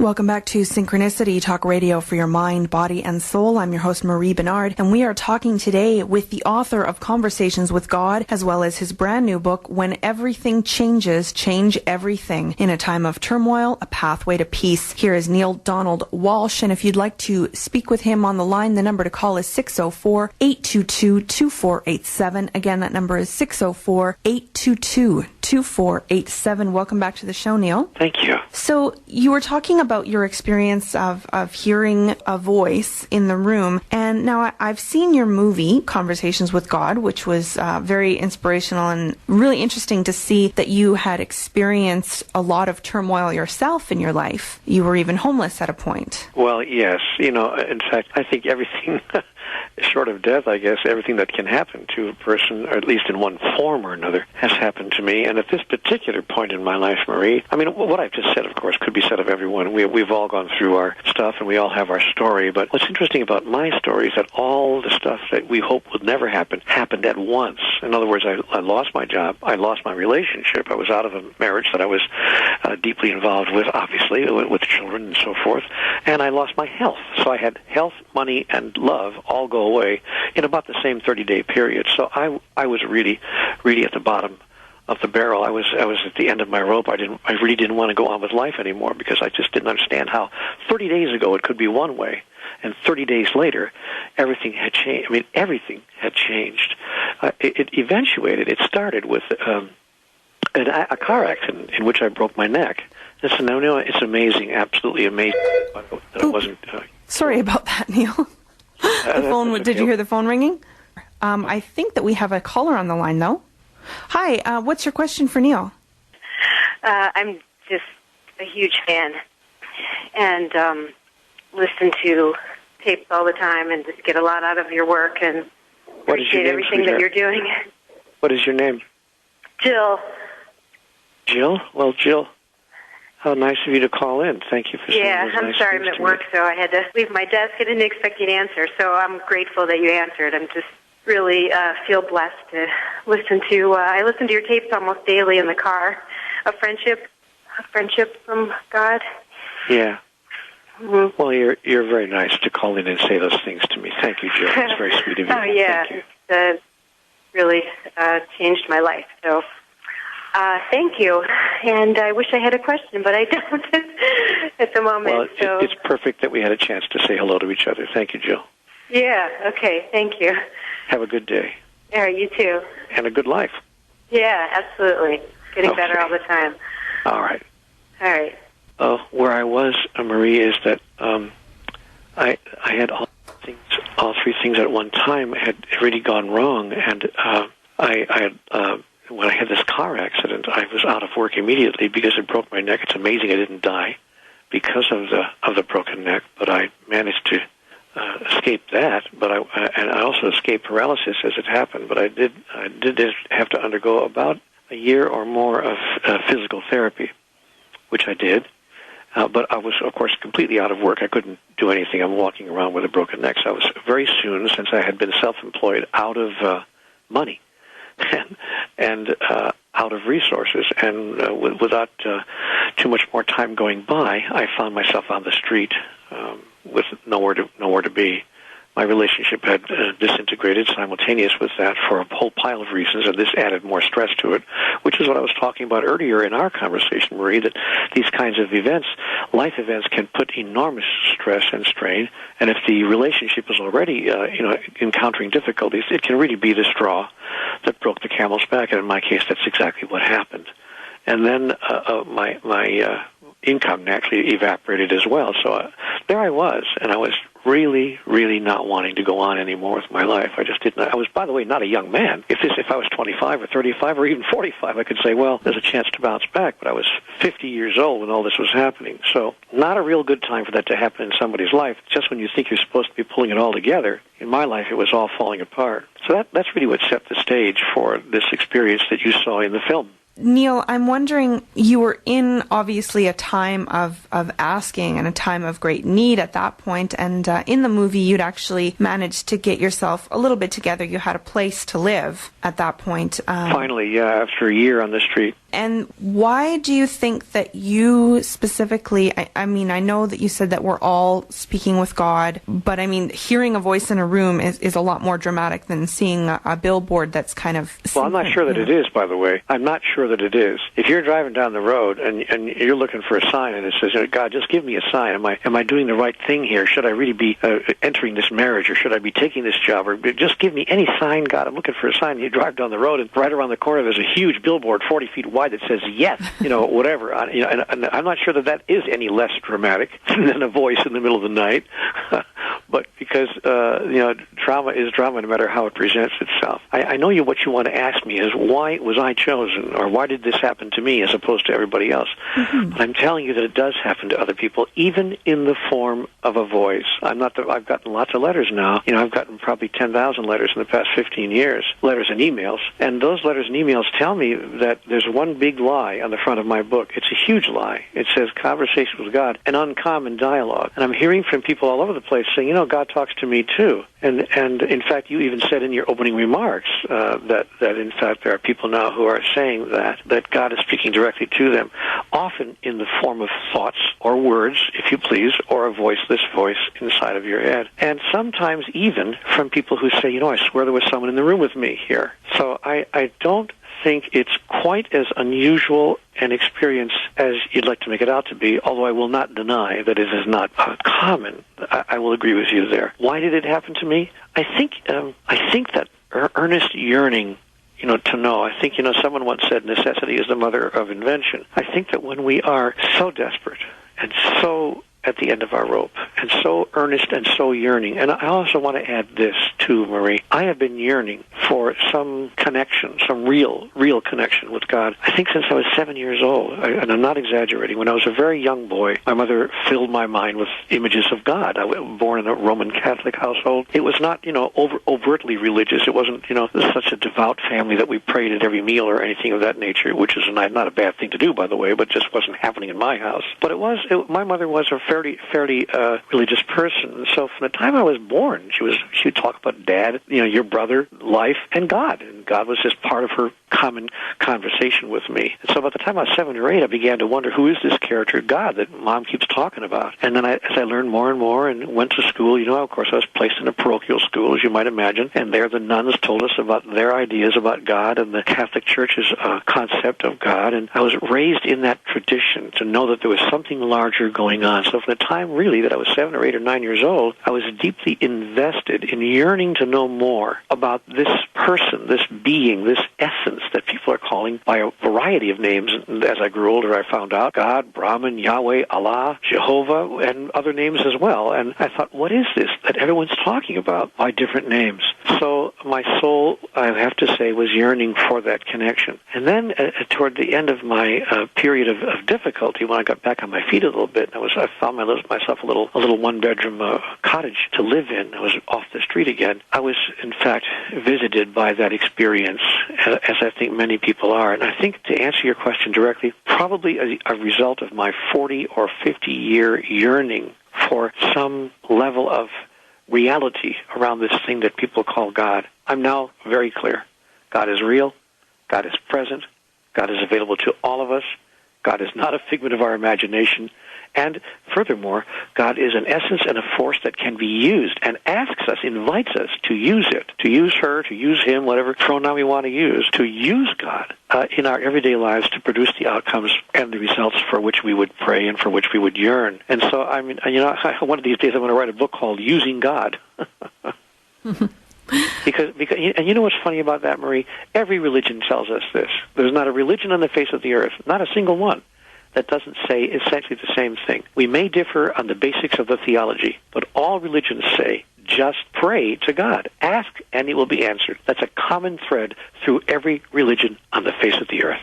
Welcome back to Synchronicity, talk radio for your mind, body, and soul. I'm your host, Marie Benard, and we are talking today with the author of Conversations with God, as well as his brand new book, When Everything Changes, Change Everything. In a time of turmoil, a pathway to peace. Here is Neale Donald Walsch, and if you'd like to speak with him on the line, the number to call is 604-822-2487. Again, that number is 604-822-2487. Welcome back to the show, Neale. Thank you. So you were talking about your experience of hearing a voice in the room, and now I've seen your movie, Conversations with God, which was very inspirational and really interesting to see that you had experienced a lot of turmoil yourself in your life. You were even homeless at a point. Well, yes. In fact, I think everything short of death, I guess, everything that can happen to a person, or at least in one form or another, has happened to me. And at this particular point in my life, Marie, I mean, what I've just said, of course, could be said of everyone. We've all gone through our stuff, and we all have our story. But what's interesting about my story is that all the stuff that we hope would never happen happened at once. In other words, I lost my job. I lost my relationship. I was out of a marriage that I was deeply involved with, obviously, with children and so forth. And I lost my health. So I had health, money, and love all go away in about the same 30-day period. So I was really, really at the bottom of the barrel. I was at the end of my rope. I really didn't want to go on with life anymore because I just didn't understand how 30 days ago it could be one way, and 30 days later everything had changed. I mean, everything had changed. It started with a car accident in which I broke my neck. Listen, no, it's amazing, absolutely amazing that it wasn't. Sorry about that, Neale. The phone. Did you hear the phone ringing? I think that we have a caller on the line, though. Hi, what's your question for Neale? I'm just a huge fan, and listen to tapes all the time, and just get a lot out of your work, and appreciate everything that you're doing. What is your name? Jill. Jill? Well, Jill, how nice of you to call in. Thank you for saying those I'm nice sorry, things I'm at to work, me. so I had to leave my desk. I didn't expect you to answer, so I'm grateful that you answered. I'm just really feel blessed to listen to. I listen to your tapes almost daily in the car. A friendship from God. Yeah. Mm-hmm. Well, you're very nice to call in and say those things to me. Thank you, Jill. It's very sweet of you. Oh, yeah. Thank you. It really changed my life. So thank you. And I wish I had a question, but I don't at the moment. Well, it's perfect that we had a chance to say hello to each other. Thank you, Jill. Yeah, okay. Thank you. Have a good day. Yeah, you too. And a good life. Yeah, absolutely. Getting better all the time. All right. All right. Where I was, Marie, is that I had all three things at one time had really gone wrong, and when I had this car accident, I was out of work immediately because it broke my neck. It's amazing I didn't die because of the broken neck, but I managed to escape that. But I also escaped paralysis as it happened. But I did have to undergo about a year or more of physical therapy, which I did. But I was, of course, completely out of work. I couldn't do anything. I'm walking around with a broken neck. So I was very soon, since I had been self-employed, out of money and out of resources. And without too much more time going by, I found myself on the street with nowhere to be. My relationship had disintegrated simultaneous with that for a whole pile of reasons, and this added more stress to it, which is what I was talking about earlier in our conversation, Marie, that these kinds of events, life events, can put enormous stress and strain, and if the relationship is already encountering difficulties, it can really be the straw that broke the camel's back, and in my case, that's exactly what happened. And then my income naturally evaporated as well, so there I was, and I was really, really not wanting to go on anymore with my life. I just didn't. I was, by the way, not a young man. If I was 25 or 35 or even 45, I could say, well, there's a chance to bounce back. But I was 50 years old when all this was happening. So not a real good time for that to happen in somebody's life. Just when you think you're supposed to be pulling it all together. In my life, it was all falling apart. So that's really what set the stage for this experience that you saw in the film. Neale, I'm wondering, you were in, obviously, a time of asking and a time of great need at that point, and in the movie you'd actually managed to get yourself a little bit together. You had a place to live at that point. Finally, yeah, after a year on the street. And why do you think that you specifically, I mean, I know that you said that we're all speaking with God, but I mean, hearing a voice in a room is a lot more dramatic than seeing a billboard that's kind of... Well, I'm not sure that it is, by the way. I'm not sure that it is. If you're driving down the road and you're looking for a sign and it says, God, just give me a sign. Am I doing the right thing here? Should I really be entering this marriage, or should I be taking this job? Or just give me any sign, God. I'm looking for a sign. You drive down the road, and right around the corner there's a huge billboard 40 feet wide that says yes, whatever. And I'm not sure that is any less dramatic than a voice in the middle of the night. But because, drama is drama no matter how it presents itself. I know what you want to ask me is, why was I chosen? Or why did this happen to me as opposed to everybody else? Mm-hmm. But I'm telling you that it does happen to other people, even in the form of a voice. I've gotten lots of letters now. I've gotten probably 10,000 letters in the past 15 years, letters and emails. And those letters and emails tell me that there's one big lie on the front of my book. It's a huge lie. It says Conversation with God, an uncommon dialogue. And I'm hearing from people all over the place saying, God talks to me too. And in fact, you even said in your opening remarks that in fact there are people now who are saying that God is speaking directly to them, often in the form of thoughts or words, if you please, or a voiceless voice inside of your head. And sometimes even from people who say, I swear there was someone in the room with me here. So I don't think it's quite as unusual an experience as you'd like to make it out to be, although I will not deny that it is not common. I will agree with you there. Why did it happen to me? I think that earnest yearning, to know. I think, someone once said necessity is the mother of invention. I think that when we are so desperate and so at the end of our rope, and so earnest and so yearning. And I also want to add this too, Marie. I have been yearning for some connection, some real connection with God, I think since I was 7 years old. And I'm not exaggerating. When I was a very young boy, my mother filled my mind with images of God. I was born in a Roman Catholic household. It was not, overtly religious. It wasn't, such a devout family that we prayed at every meal or anything of that nature, which is not a bad thing to do, by the way, but just wasn't happening in my house. But my mother was a fairly religious person. So from the time I was born, she would talk about Dad, your brother, life, and God. And God was just part of her common conversation with me. And so by the time I was 7 or 8, I began to wonder, who is this character God that Mom keeps talking about? And then as I learned more and more and went to school, of course I was placed in a parochial school, as you might imagine, and there the nuns told us about their ideas about God and the Catholic Church's concept of God. And I was raised in that tradition to know that there was something larger going on. So from the time really that I was 7 or 8 or 9 years old, I was deeply invested in yearning to know more about this person, this being, this essence that people are calling by a variety of names. And as I grew older, I found out God, Brahman, Yahweh, Allah, Jehovah, and other names as well. And I thought, what is this that everyone's talking about by different names? So my soul, I have to say, was yearning for that connection. And then toward the end of my period of difficulty, when I got back on my feet a little bit, I found myself a little one-bedroom cottage to live in. I was off the street again. I was, in fact, visited by that experience, as I think many people are. And I think, to answer your question directly, probably a result of my 40 or 50-year yearning for some level of reality around this thing that people call God. I'm now very clear. God is real. God is present. God is available to all of us. God is not a figment of our imagination. And furthermore, God is an essence and a force that can be used and asks us, invites us to use it, to use her, to use him, whatever pronoun we want to use God in our everyday lives to produce the outcomes and the results for which we would pray and for which we would yearn. And so, one of these days I'm going to write a book called Using God. Because and you know what's funny about that, Marie? Every religion tells us this. There's not a religion on the face of the earth, not a single one, that doesn't say essentially the same thing. We may differ on the basics of the theology, but all religions say, just pray to God. Ask, and it will be answered. That's a common thread through every religion on the face of the earth.